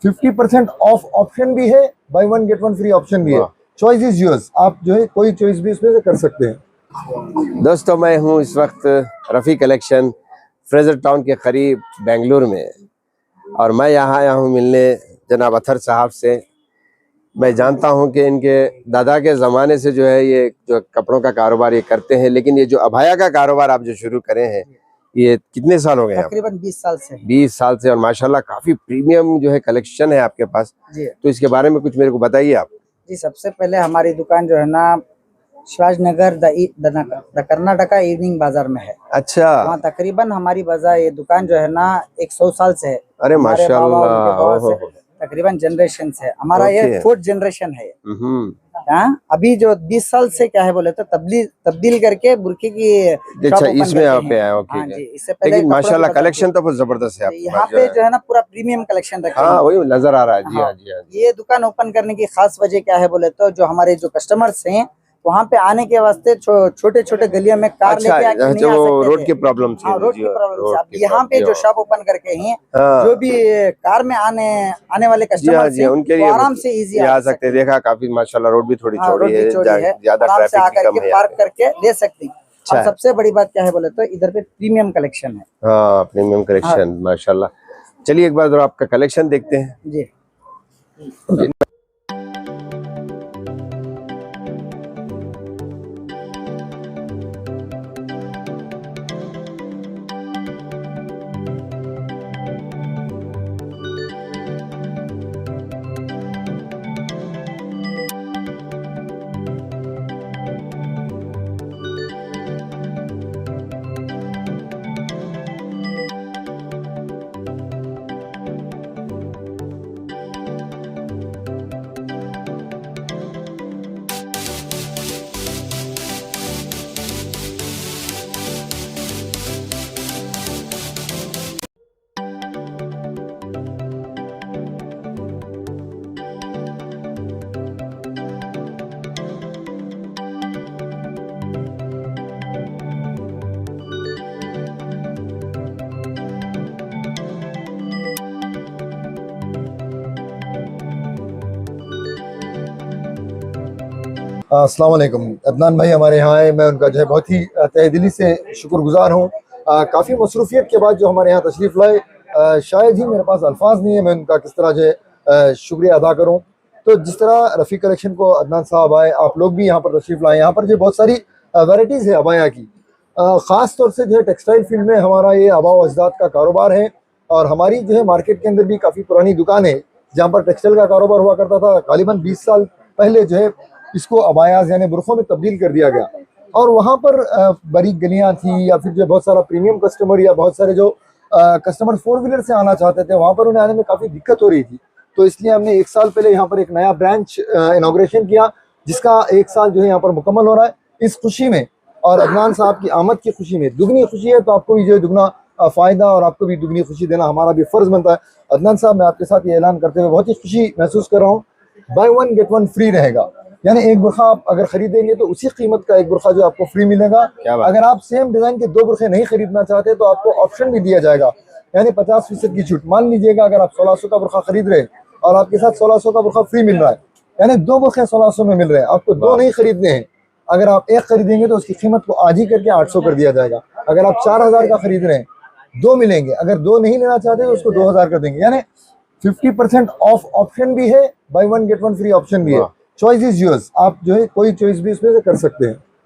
50% of option भी है, by one get one free option भी है। चॉइस इज योर्स, आप जो है कोई चॉइस भी इसमें से कर सकते हैं। दोस्तों, मैं हूँ इस वक्त रफ़ी कलेक्शन फ्रेजर टाउन के करीब बेंगलुरु में, और मैं यहाँ आया हूँ मिलने जनाब अतर साहब से। मैं जानता हूँ कि इनके दादा के ज़माने से जो है ये जो कपड़ों का कारोबार ये करते हैं, लेकिन ये जो अबाया का कारोबार आप जो शुरू करे हैं, ये कितने साल हो गए? तकरीबन 20 साल से। 20 साल से, और माशाल्लाह काफ़ी प्रीमियम जो है कलेक्शन है आपके पास जी। तो इसके बारे में कुछ मेरे को बताइए आप। जी, सबसे पहले हमारी दुकान जो है ना शिवाजी नगर द कर्नाटका इवनिंग बाजार में है। अच्छा। वहाँ तकरीबन हमारी बाजार ये दुकान जो है ना 100 साल से है। अरे माशाल्लाह, तकरीबन जनरेशन से हमारा ये 4th जनरेशन है। अभी जो 20 साल से क्या है बोले तो तब्दील करके बुरके की अच्छा इसमें आप पे आए। ओके। हाँ जी, इससे पहले लेकिन माशाल्लाह कलेक्शन तो बहुत जबरदस्त है यहाँ पे जो है ना पूरा प्रीमियम कलेक्शन रखा है। हाँ, वही नजर आ रहा है। जी हाँ, जी हाँ। ये दुकान ओपन करने की खास वजह क्या है बोले तो जो हमारे जो कस्टमर्स हैं वहाँ पे आने के वास्ते छोटे छोटे गलियों में कार लेके आके नहीं आ सकते, रोड की प्रॉब्लम थी। रोड की प्रॉब्लम थी। यहाँ पे जो शॉप ओपन करके हैं, जो भी कार में आने वाले कस्टमर्स हैं उनके लिए आराम से इजी आ सकते हैं। देखा काफी माशाल्लाह रोड भी थोड़ी चौड़ी है, ज्यादा आराम से ट्रैफिक आकर के पार्क करके ले सकते हैं। और सबसे बड़ी बात क्या है बोले तो इधर पे प्रीमियम कलेक्शन है। हाँ, प्रीमियम कलेक्शन माशाल्लाह। चलिए एक बार जरा आपका कलेक्शन देखते हैं। जी। अस्सलाम वालेकुम। अदनान भाई हमारे यहाँ आए, मैं उनका जो है बहुत ही तहे दिली से शुक्रगुजार हूँ। काफ़ी मसरूफियत के बाद जो हमारे यहाँ तशरीफ़ लाए, शायद ही मेरे पास अल्फाज नहीं है मैं उनका किस तरह जो है शुक्रिया अदा करूँ। तो जिस तरह रफ़ी कलेक्शन को अदनान साहब आए, आप लोग भी यहाँ पर तशरीफ़ लाए। यहाँ पर जो बहुत सारी वैराइटीज़ है अबाया की, ख़ास तौर से जो है टेक्सटाइल फील्ड में हमारा ये आबा व अजदाद का कारोबार है। और हमारी जो है मार्केट के अंदर भी काफ़ी पुरानी दुकान है जहाँ पर टेक्सटाइल का कारोबार हुआ करता था। गालिबन 20 साल पहले जो है इसको अबायाज यानी बुरखों में तब्दील कर दिया गया, और वहाँ पर बारीक गलियाँ थी, या फिर जो बहुत सारा प्रीमियम कस्टमर या बहुत सारे जो कस्टमर 4 व्हीलर से आना चाहते थे, वहाँ पर उन्हें आने में काफ़ी दिक्कत हो रही थी। तो इसलिए हमने 1 साल पहले यहाँ पर एक नया ब्रांच इनॉग्रेशन किया, जिसका 1 साल जो है यहाँ पर मुकम्मल हो रहा है। इस खुशी में और अदनान साहब की आमद की खुशी में दुगनी खुशी है, तो आपको भी जो है दुगना फ़ायदा और आपको भी दुगनी खुशी देना हमारा भी फ़र्ज़ बनता है। अदनान साहब, मैं आपके साथ ये ऐलान करते हुए बहुत ही खुशी महसूस कर रहा हूँ, by one get one free रहेगा। यानी एक बुरखा आप अगर खरीदेंगे तो उसी कीमत का एक बुरखा जो आपको फ्री मिलेगा। अगर आप सेम डिज़ाइन के 2 बुरखे नहीं खरीदना चाहते तो आपको ऑप्शन भी दिया जाएगा, यानी 50% की छूट। मान लीजिएगा अगर आप 1600 का बुरखा खरीद रहे हैं और आपके साथ 1600 का बुरखा फ्री मिल रहा है, यानी 2 बुरखे 1600 में मिल रहे हैं, आपको 2 नहीं खरीदने हैं। अगर आप एक खरीदेंगे तो उसकी कीमत को आज ही करके 800 कर दिया जाएगा। अगर आप 4000 का खरीद रहे हैं, 2 मिलेंगे। अगर 2 नहीं लेना चाहते तो उसको 2000 कर देंगे। यानी 50% ऑफ ऑप्शन भी है, by one get one free option भी है। चॉइस इज योर्स, आप जो है कोई चॉइस भी इसमें से कर सकते हैं।